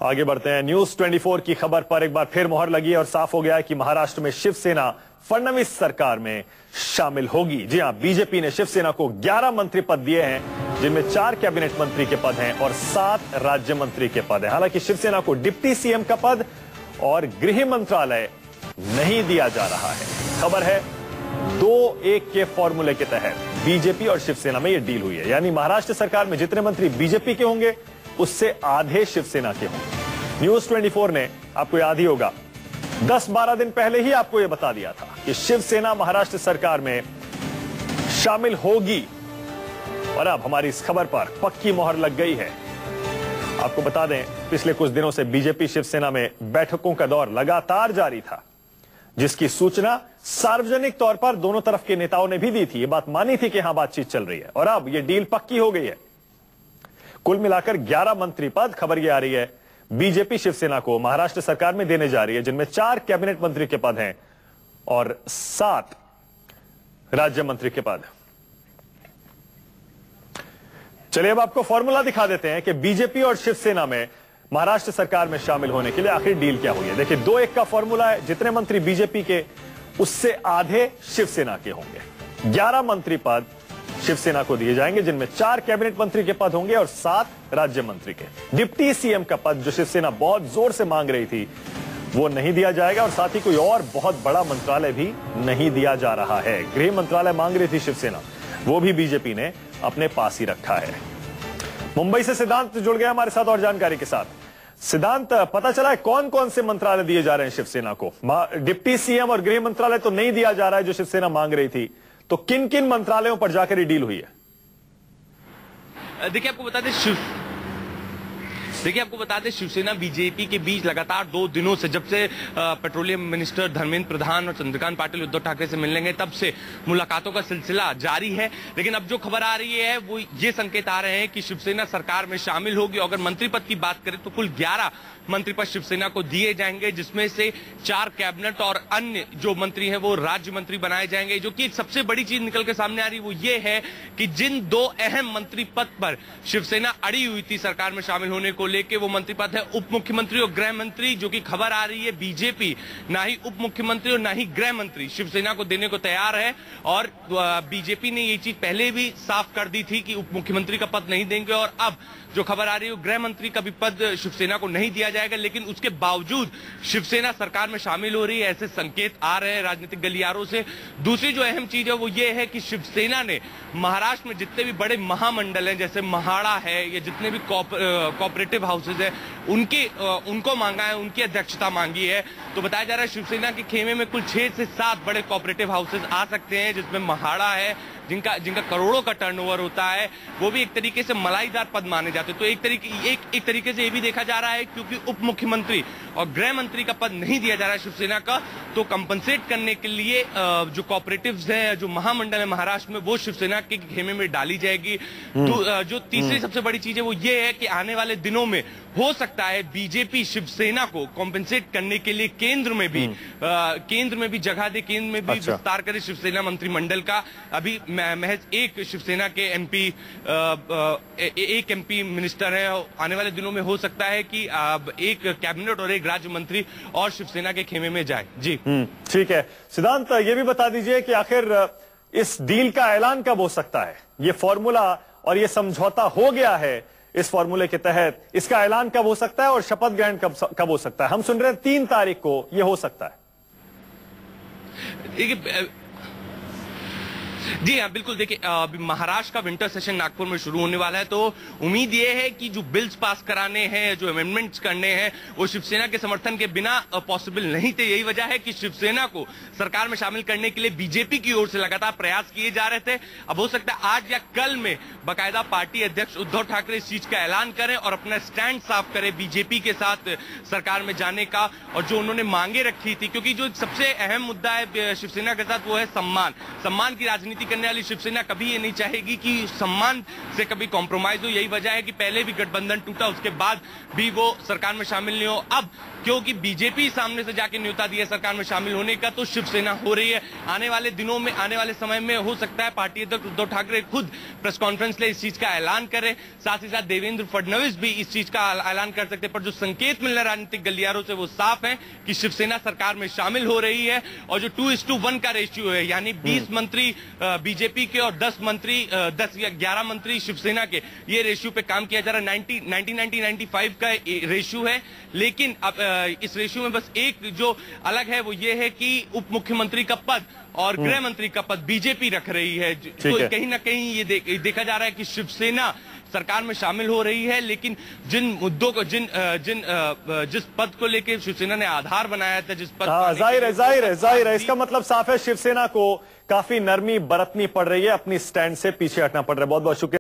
आगे बढ़ते हैं। न्यूज 24 की खबर पर एक बार फिर मोहर लगी है और साफ हो गया है कि महाराष्ट्र में शिवसेना फडणवीस सरकार में शामिल होगी। जी हां, बीजेपी ने शिवसेना को 11 मंत्री पद दिए हैं, जिनमें 4 कैबिनेट मंत्री के पद हैं और 7 राज्य मंत्री के पद हैं। हालांकि शिवसेना को डिप्टी सीएम का पद और गृह मंत्रालय नहीं दिया जा रहा है। खबर है 2-1 के फॉर्मूले के तहत बीजेपी और शिवसेना में यह डील हुई है, यानी महाराष्ट्र सरकार में जितने मंत्री बीजेपी के होंगे उससे आधे शिवसेना के होंगे। न्यूज 24 ने, आपको याद ही होगा, 10-12 दिन पहले ही आपको यह बता दिया था कि शिवसेना महाराष्ट्र सरकार में शामिल होगी और अब हमारी इस खबर पर पक्की मोहर लग गई है। आपको बता दें, पिछले कुछ दिनों से बीजेपी शिवसेना में बैठकों का दौर लगातार जारी था, जिसकी सूचना सार्वजनिक तौर पर दोनों तरफ के नेताओं ने भी दी थी। यह बात मानी थी कि हां, बातचीत चल रही है और अब यह डील पक्की हो गई है। कुल मिलाकर 11 मंत्री पद, खबर यह आ रही है, बीजेपी शिवसेना को महाराष्ट्र सरकार में देने जा रही है, जिनमें 4 कैबिनेट मंत्री के पद हैं और 7 राज्य मंत्री के पद। चलिए अब आपको फॉर्मूला दिखा देते हैं कि बीजेपी और शिवसेना में महाराष्ट्र सरकार में शामिल होने के लिए आखिर डील क्या हुई है। देखिए, 2-1 का फॉर्मूला है, जितने मंत्री बीजेपी के उससे आधे शिवसेना के होंगे। 11 मंत्री पद शिवसेना को दिए जाएंगे, जिनमें 4 कैबिनेट मंत्री के पद होंगे और 7 राज्य मंत्री के। डिप्टी सीएम का पद जो शिवसेना बहुत जोर से मांग रही थी, वो नहीं दिया जाएगा और साथ ही कोई और बहुत बड़ा मंत्रालय भी नहीं दिया जा रहा है। गृह मंत्रालय मांग रही थी शिवसेना, वो भी बीजेपी ने अपने पास ही रखा है। मुंबई से सिद्धांत जुड़ गया हमारे साथ और जानकारी के साथ। सिद्धांत, पता चला है कौन कौन से मंत्रालय दिए जा रहे हैं शिवसेना को? डिप्टी सीएम और गृह मंत्रालय तो नहीं दिया जा रहा है जो शिवसेना मांग रही थी, तो किन किन मंत्रालयों पर जाकर ये डील हुई है? देखिए आपको बता दें शिवसेना बीजेपी के बीच लगातार 2 दिनों से, जब से पेट्रोलियम मिनिस्टर धर्मेंद्र प्रधान और चंद्रकांत पाटिल उद्धव ठाकरे से मिलने गए, तब से मुलाकातों का सिलसिला जारी है। लेकिन अब जो खबर आ रही है वो ये संकेत आ रहे हैं कि शिवसेना सरकार में शामिल होगी। अगर मंत्री पद की बात करें तो कुल 11 मंत्री पद शिवसेना को दिए जाएंगे, जिसमें से 4 कैबिनेट और अन्य जो मंत्री हैं वो राज्य मंत्री बनाए जाएंगे। जो कि एक सबसे बड़ी चीज निकल के सामने आ रही है वो ये है कि जिन 2 अहम मंत्री पद पर शिवसेना अड़ी हुई थी सरकार में शामिल होने को लेके, वो मंत्री पद है उप मुख्यमंत्री और गृह मंत्री। जो कि खबर आ रही है बीजेपी ना ही उप मुख्यमंत्री और ना ही गृह मंत्री शिवसेना को देने को तैयार है। और बीजेपी ने ये चीज पहले भी साफ कर दी थी कि उप मुख्यमंत्री का पद नहीं देंगे, और अब जो खबर आ रही है गृह मंत्री का भी पद शिवसेना को नहीं दिया जाएगा। लेकिन उसके बावजूद शिवसेना सरकार में शामिल हो रही है, ऐसे संकेत आ रहे हैं राजनीतिक गलियारों से। दूसरी जो अहम चीज है वो ये है कि शिवसेना ने महाराष्ट्र में जितने भी बड़े महामंडल हैं, जैसे म्हाडा है या जितने भी कोऑपरेटिव हाउसेज है, उनको मांगा है, उनकी अध्यक्षता मांगी है। तो बताया जा रहा है शिवसेना के खेमे में कुल 6 से 7 बड़े कोऑपरेटिव हाउसेज आ सकते हैं, जिसमें म्हाडा है, जिनका करोड़ों का टर्नओवर होता है, वो भी एक तरीके से मलाईदार पद माने जाते हैं। तो एक तरीके से ये भी देखा जा रहा है, क्योंकि उप मुख्यमंत्री और गृह मंत्री का पद नहीं दिया जा रहा है शिवसेना का, तो कंपनसेट करने के लिए जो कोऑपरेटिव्स हैं, जो महामंडल है महाराष्ट्र में, वो शिवसेना के खेमे में डाली जाएगी। जो तीसरी सबसे बड़ी चीज है वो ये है कि आने वाले दिनों में हो सकता है बीजेपी शिवसेना को कॉम्पेंसेट करने के लिए केंद्र में भी जगह दे, केंद्र में भी विस्तार करे शिवसेना मंत्रिमंडल का। अभी महज एक शिवसेना के एक एमपी मिनिस्टर है। आने वाले दिनों में हो सकता है कि एक कैबिनेट और एक राज्य मंत्री और शिवसेना के खेमे में जाए। जी ठीक है सिद्धांत, ये भी बता दीजिए कि आखिर इस डील का ऐलान कब हो सकता है? ये फॉर्मूला और ये समझौता हो गया है, इस फॉर्मूले के तहत इसका ऐलान कब हो सकता है और शपथ ग्रहण कब हो सकता है? हम सुन रहे हैं 3 तारीख को ये हो सकता है। जी हाँ, बिल्कुल। देखिए, महाराष्ट्र का विंटर सेशन नागपुर में शुरू होने वाला है, तो उम्मीद ये है कि जो बिल्स पास कराने हैं, जो अमेंडमेंट्स करने हैं, वो शिवसेना के समर्थन के बिना पॉसिबल नहीं थे। यही वजह है कि शिवसेना को सरकार में शामिल करने के लिए बीजेपी की ओर से लगातार प्रयास किए जा रहे थे। अब हो सकता है आज या कल में बाकायदा पार्टी अध्यक्ष उद्धव ठाकरे इस चीज का ऐलान करें और अपना स्टैंड साफ करें बीजेपी के साथ सरकार में जाने का, और जो उन्होंने मांगे रखी थी। क्योंकि जो सबसे अहम मुद्दा है शिवसेना के साथ वो है सम्मान की राजनीति राजनीति करने वाली शिवसेना कभी ये नहीं चाहेगी कि सम्मान से कभी कॉम्प्रोमाइज हो। यही वजह है कि पहले भी गठबंधन टूटा, उसके बाद भी वो सरकार में शामिल नहीं हो। अब क्योंकि बीजेपी सामने से जाके न्योता दिया सरकार में शामिल होने का, तो शिवसेना हो रही है। आने वाले दिनों में, आने वाले समय में हो सकता है पार्टी अध्यक्ष उद्धव ठाकरे खुद प्रेस कॉन्फ्रेंस ले इस चीज का ऐलान करे, साथ ही साथ देवेंद्र फडणवीस भी इस चीज का ऐलान कर सकते हैं। पर जो संकेत मिल रहा है राजनीतिक गलियारों से वो साफ है कि शिवसेना सरकार में शामिल हो रही है। और जो 2:1 का रेशियो है, यानी 20 मंत्री बीजेपी के और 10 मंत्री 10 या 11 मंत्री शिवसेना के, ये रेशियो पे काम किया जा रहा है। 1995 का रेशियो है। लेकिन अब इस रेशियो में बस एक जो अलग है वो ये है कि उप मुख्यमंत्री का पद और गृह मंत्री का पद बीजेपी रख रही है। तो कहीं ना कहीं ये देखा जा रहा है कि शिवसेना सरकार में शामिल हो रही है, लेकिन जिन मुद्दों को जिस पद को लेकर शिवसेना ने आधार बनाया था, जिस पद जाहिर है इसका मतलब साफ है शिवसेना को काफी नरमी बरतनी पड़ रही है, अपनी स्टैंड से पीछे हटना पड़ रहा है। बहुत बहुत शुक्रिया।